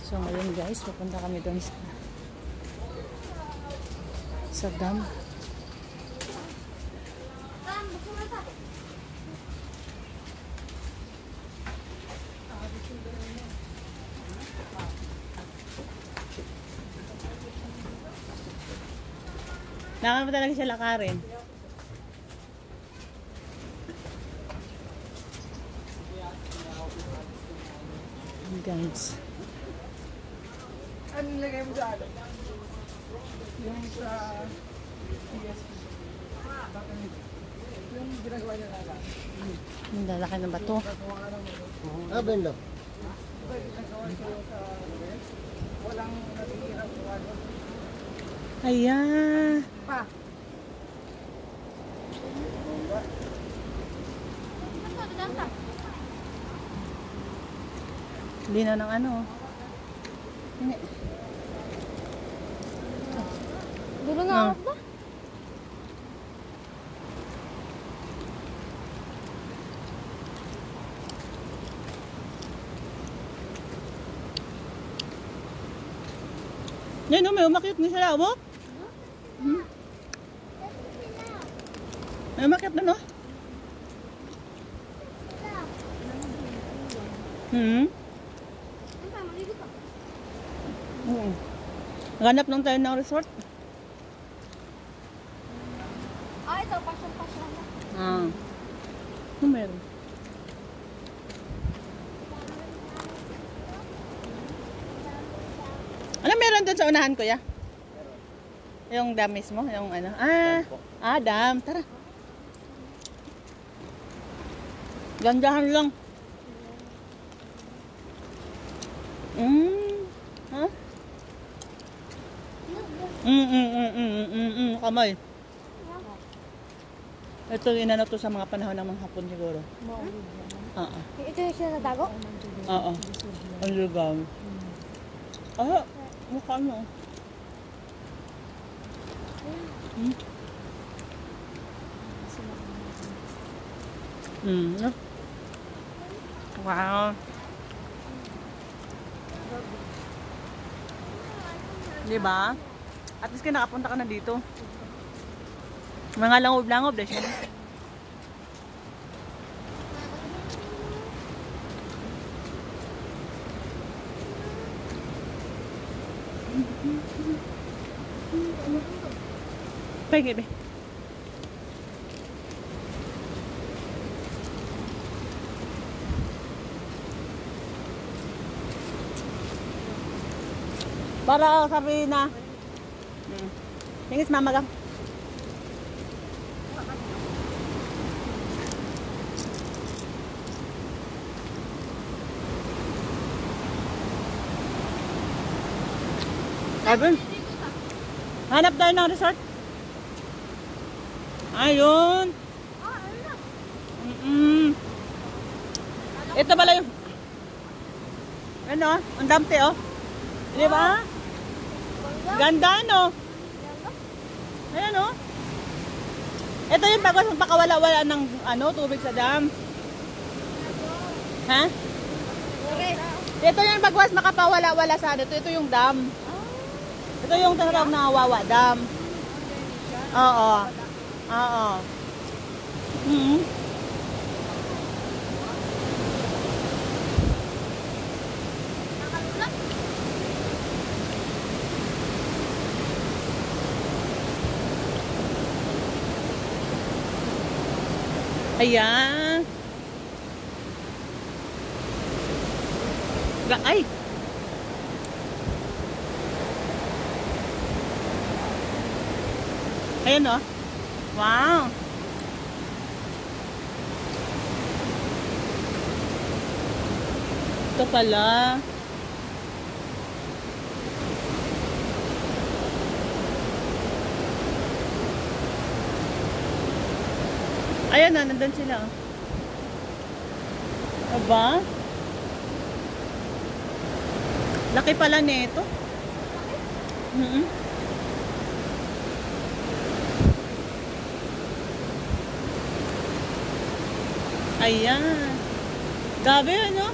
So ngayon guys, pupunta kami doon sa dam. Nakaka pa talaga siya lakarin. Guys. Ano nilagay mo sa ano? Yung sa PSP. Yung ginagawa niya nala. Ang lalaki ng bato. Ah, benda. Ginagawa siya sa walang natitira kung ano. Ayan. Pa! Hindi na ng ano. Hindi. Dulo nga ako ba? Yan o, may umakyat na sa lawak. May umakyat na no? Naghanap lang tayo ng resort. Ah, ito, pasyon-pasyon na. Ano meron? Ano meron doon sa unahan, kuya? Yung dam mismo? Yung ano? Dam. Tara. Gandahan lang. Ha? Kamay. Ito inano to sa mga panahon ng mga Hapon siguro. Ito yung siya natago? Oo. Ang lugaw. Mukha mo. Wow. Diba? At least nakapunta ka na dito. Mga langob-langob na siya. Pwede, be. Para sabi na. Tingis mamagang. Evan, hanap tayo ng resort. Ayun. Ito pala yung ano, ang damte oh. Di ba? Ganda no? Ayan oh. Ito yung pagkawala-wala ng ano, tubig sa dam. Ha? Ito yung pagwas makapawala-wala sa ano. Ito yung dam. Ito yung tinatawag na Wawa Dam. Oo. Oo. Ayan. Ay. Ayan o. Wow. Ito pala. Ayan na, nandun sila. Aba? Laki pala nito. Ayan. Gabi ano?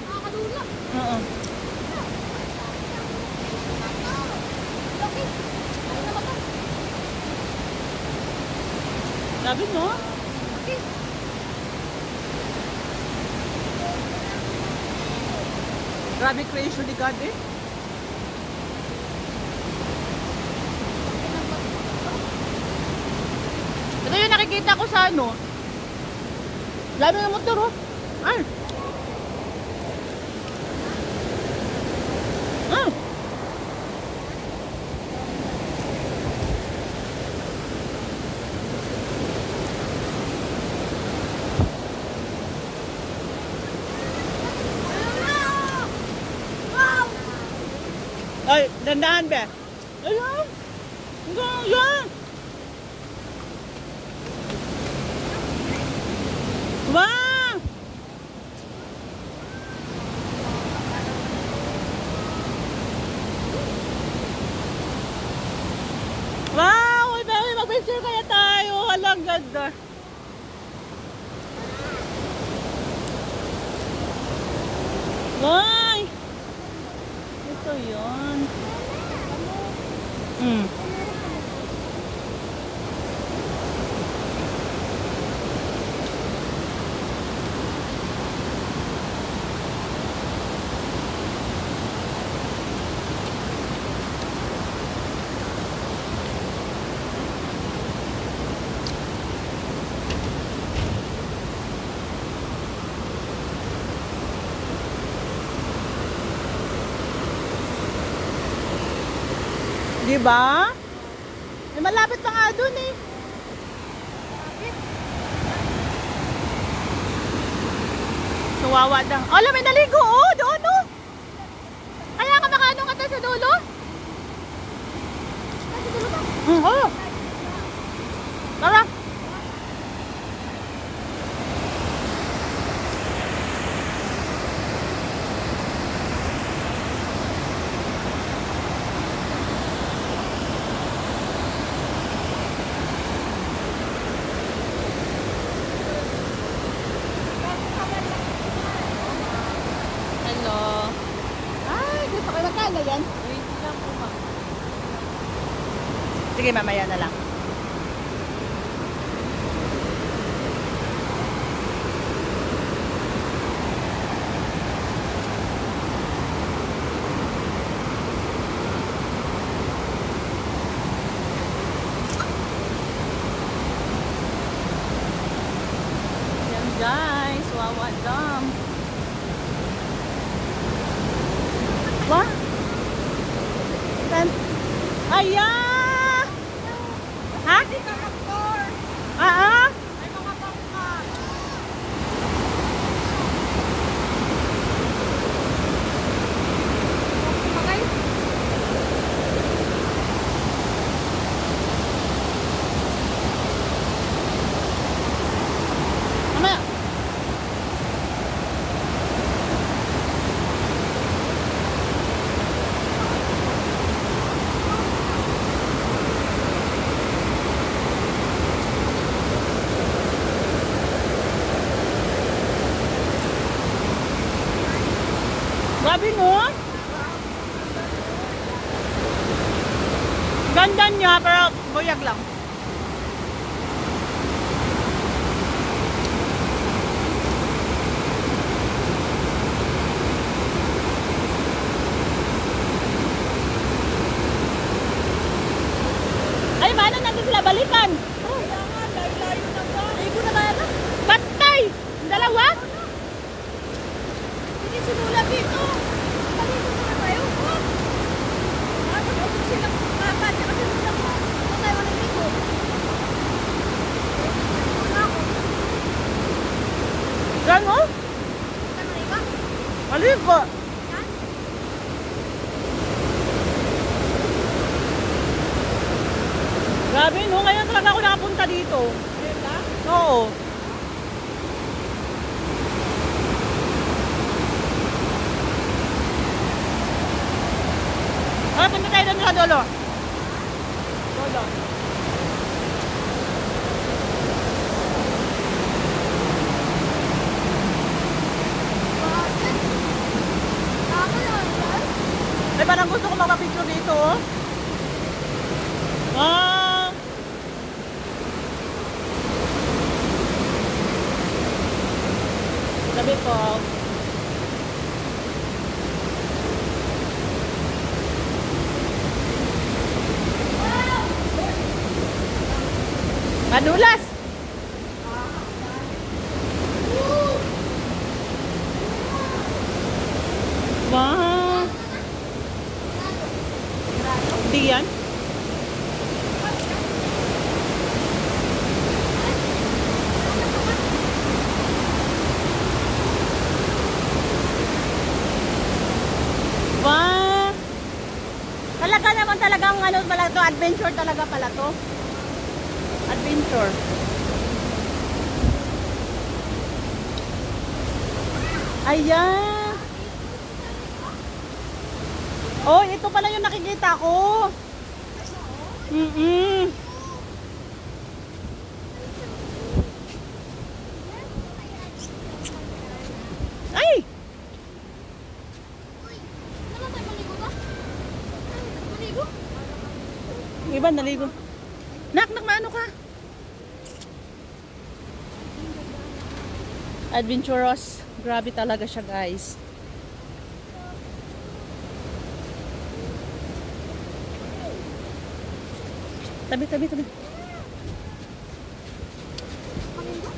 Nakakadula. Oo. Grabe, no? Grabe creation ni God eh. Ito yung nakikita ko sa ano. Dami ng motor oh. Ay. Ah. Ay, dandahan ba? Ayan. Ayan. Wow! Wow! Mag-picture kaya tayo. Alang ganda. Wow! Ito yun. Diba? Eh, malapit pa nga dun eh. Kawawa lang. Oh, may naligo oh, doon oh. Kaya ka makaano ka tayo sa dulo? Sa dulo ba? Oo. Tara. Yan? 20 lang po, ma'am. Sige, mamaya na lang. Yan guys, Wawa Dam. Wah? Ayan! Ha? Hindi ka kaptor! Ah? May mga pangkat! Okay? Mamaya! Grabe no? Ganda niya pero buyag lang. Ay, mana nandun sila balikan? Oh, kailangan, layo-layo na ba? Ligo na kaya na? Patay! Dalawa? Hindi sinulab dito. Maligo na tayo. Ano silang kakat? Kasi sinulab mo. Ano tayo maligo? Diyan mo? Saan maligo? Maligo. Grabe no, ngayon talaga ako nakapunta dito. Oo. Ah, punta tayo doon sa dulo. Dulo. Ay, parang gusto ko magpa-picture dito, oh. Ah. lollipop. Madulas! Wow! Hindi yan? Wow! Talaga naman talagang ano pala to, adventure talaga pala to. Adventure. Ayan. Oh, ito pala yung nakikita ko. Ay! Yung iba naligo. Nak, maano ka? Adventurous. Grabe talaga siya, guys. Tabi.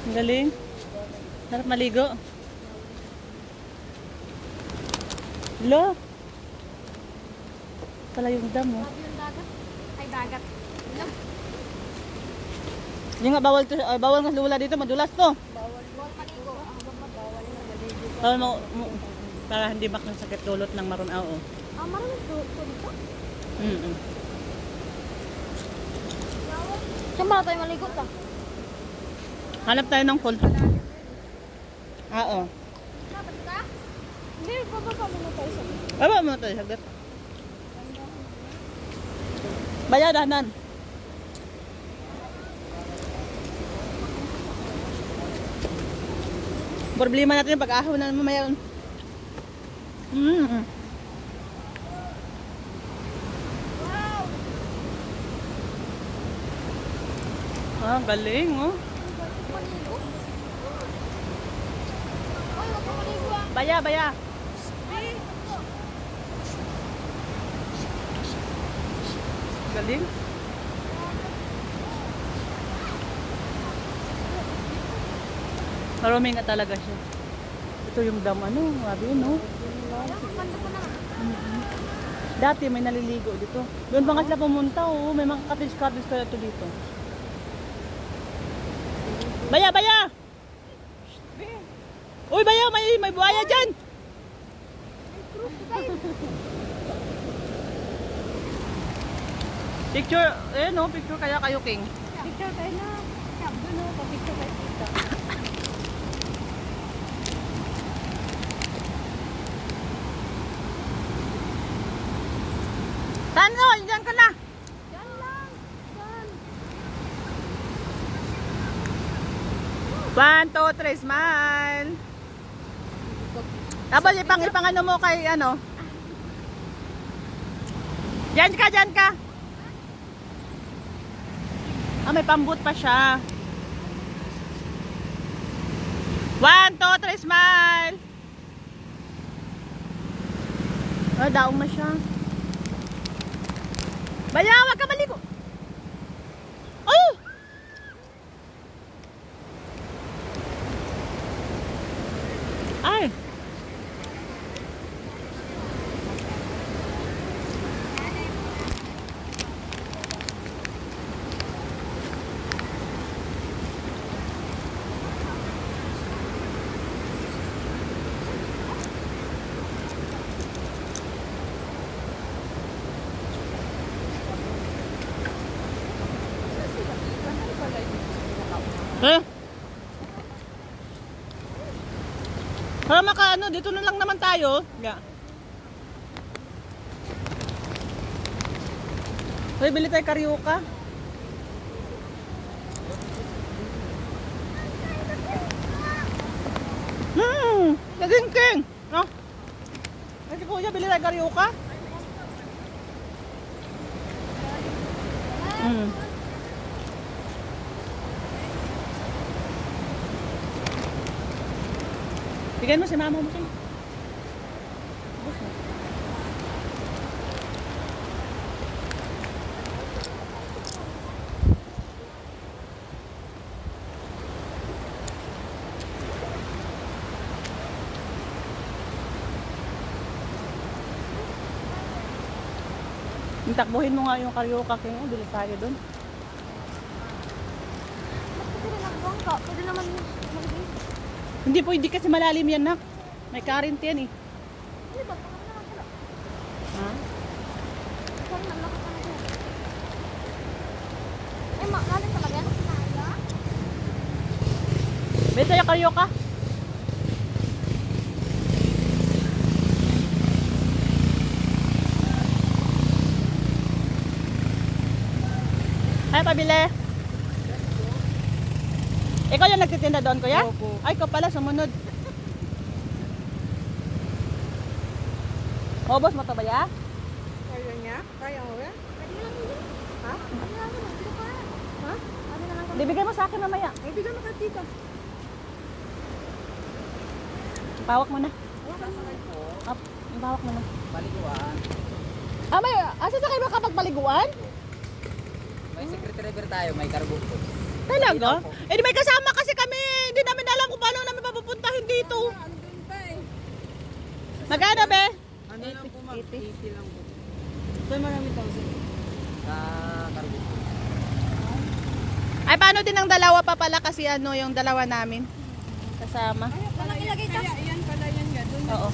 Ang galing. Sarap maligo. Lo. Pala yung dam, oh. Ay, dagat. Hindi nga bawal nga lula dito, madulas to. Para hindi makasakit dulot ng marami. Oo. Marami dito? Saan ba tayo maligo ta? Hanap tayo ng pool. Oo. Dapat ka? Hindi, bababa muna tayo sa Baba mo tayo, saglit. Baya, dahanan. Problema natin yung pag-ahaw na mamaya. Ah, galing, oh. maligo. Ay, wag ka maligo ah. Baya. Galing. Marami nga talaga siya. Ito yung dam, ano, grabe yun, no? Ganda ko na. Dati may naliligo dito. Doon pa nga sila pumunta, oh. May mga cottage kaya ito dito. Baya! Uy, Baya, may buhaya dyan! Picture, no? Picture kaya kayo, King. Picture tayo na. Doon o, picture tayo dito. Tano, dyan ka na! Yan lang. Yan. 1, 2, 3, smile! Tapos ipang ano mo kay ano? Diyan ka! Ah, may pambut pa siya. 1, 2, 3, smile! Ah, daong na siya. Baya, wag ka maligo! Oh! Ay! Eh? Para maka ano, dito na lang naman tayo. Yeah. Hoy, bili tayo karyoka. Naging-king. No? Kasi kuya, bili tayo karyoka. Bigyan mo si mama mo. Sige. Ubus mo. Takbuhin mo nga yung karaoke king. Oh, bili tayo dun. Pwede na lang bangka. Pwede naman mag-game. Hindi pwede kasi malalim yan, nak. May current yan eh. Hindi ba? Parang naman pala. Ha? Parang nalakot ka na dyan. Eh, lalim talaga yan? Naya? Bili tayo karaoke. Ay, pabili. Ikaw yung nagtitinda doon, kuya? Opo. Ay, ikaw pala, sumunod. Ubos mo to ba ya? Kaya niya? Kaya mo ba? Pwede na lang yun. Ha? Pwede na lang yun. Pwede pa. Ha? Pwede na lang kami. Hindi, bigay mo sa akin mamaya. Ay, bigyan mo ka tita. Pawak mo na. Wala ka sakay po. Up, pawak mo na. Paliguan. Ah, may, asa sa kayo makapagpaliguan? May secretary bear tayo, may cargo po. Talaga? Eh, di may kasama kasi kami. Hindi namin alam kung paano namin papupuntahin dito. Andun pa eh. Magkano, be? Ano lang po ma'am? 80 lang po. Saan marami thousand? Sa cargo po. Ay, paano din ang dalawa pa pala kasi ano yung dalawa namin? Kasama. Walang ilagay ka. Kaya yan pala yan nga. Doon Oo.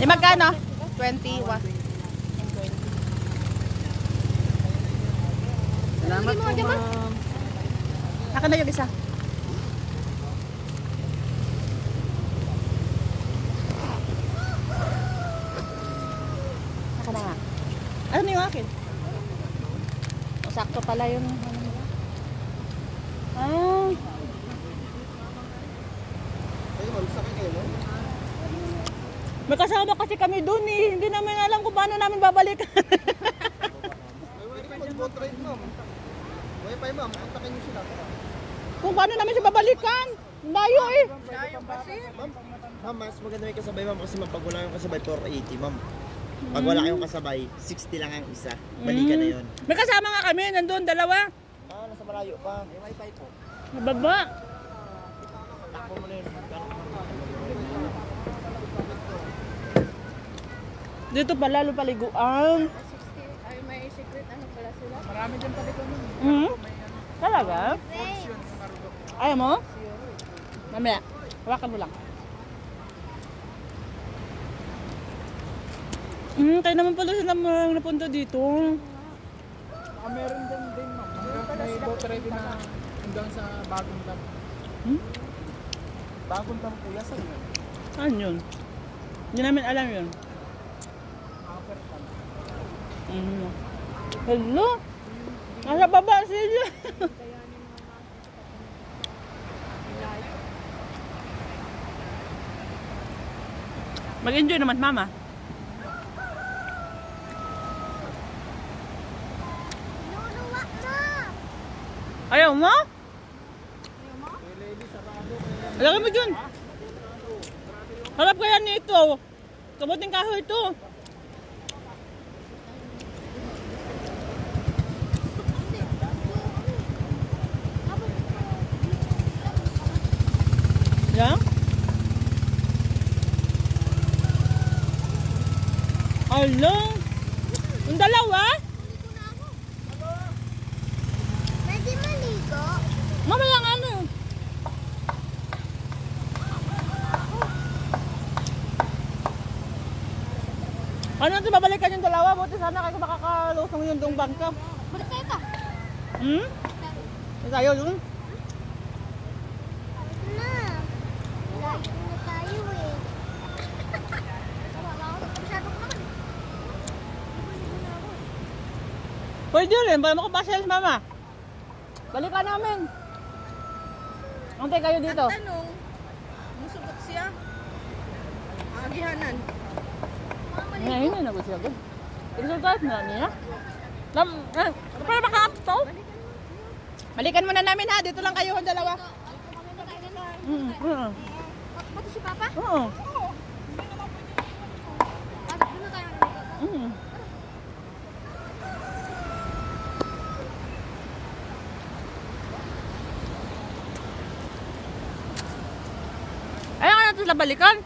Di magkano? 21. Salamat Hindi mo po, nga ma'am. Akin na yung isa. Akin na nga. Ano na yung akin? O, sakto pala yung... Ah. Ayun, ma'am, sakay kayo, no? May kasama kasi kami dun eh. Hindi namin alam kung paano namin babalikan. Pwede ka mag-boat ride, ma'am. Wi-Fi, ma'am. Kontakin niyo sila. Kung paano namin siya babalikan. Layo eh. Layo kasi. Ma'am, mas maganda may kasabay, ma'am. Kasi ma'am, pag wala kayong kasabay, 480, ma'am. Pag wala kayong kasabay, 60 lang ang isa. Balikan na yun. May kasama nga kami. Nandun, dalawa. Ah, nasa malayo pa. May Wi-Fi po. Nababa. Takbo mo na yun. Dito pala lupaliguan. 60. Ay, may secret ano pala sila? Marami dyan pala ito nun. Hmm? Talaga? Portion sa cargo. Ayaw mo? Mamaya. Hawakan mo lang. Kaya naman pala sila marang napunta dito. Meron din din ma'am. May boat ride na hanggang sa bagong dam. Bagong tam kuya, saan yun? Saan yun? Hindi namin alam yun. Upper dam. Hello? Nasa baba sila. Mag-enjoy naman, mama. Nunuwa na. Ayaw mo? Lagay mo dyan. Harap kaya nito. Kabuting kahoy ito. Yan? Alo? Yung dalawa? Pwede maligo. Mamaya nga ano. Ano natin babalikan yung dalawa? Buti sana kayo makakalusong yung doong bangka. Balik tayo ta. Hmm? Hindi tayo dun. Na. Layo na tayo eh. Wala ako. Masyado ko naman. Pwede rin, para makapasya si mama. Balikan namin. Antay kayo dito. Ang tanong, musugot siya. Agihanan. Ngayon na nagod siya. Resultat na niya. Para maka-up to. Balikan muna namin ha. Dito lang kayo ang dalawa. Oo. Pati si Papa? Oo. Doon na tayo naligo. Mm. Ayaw ka natin sila balikan.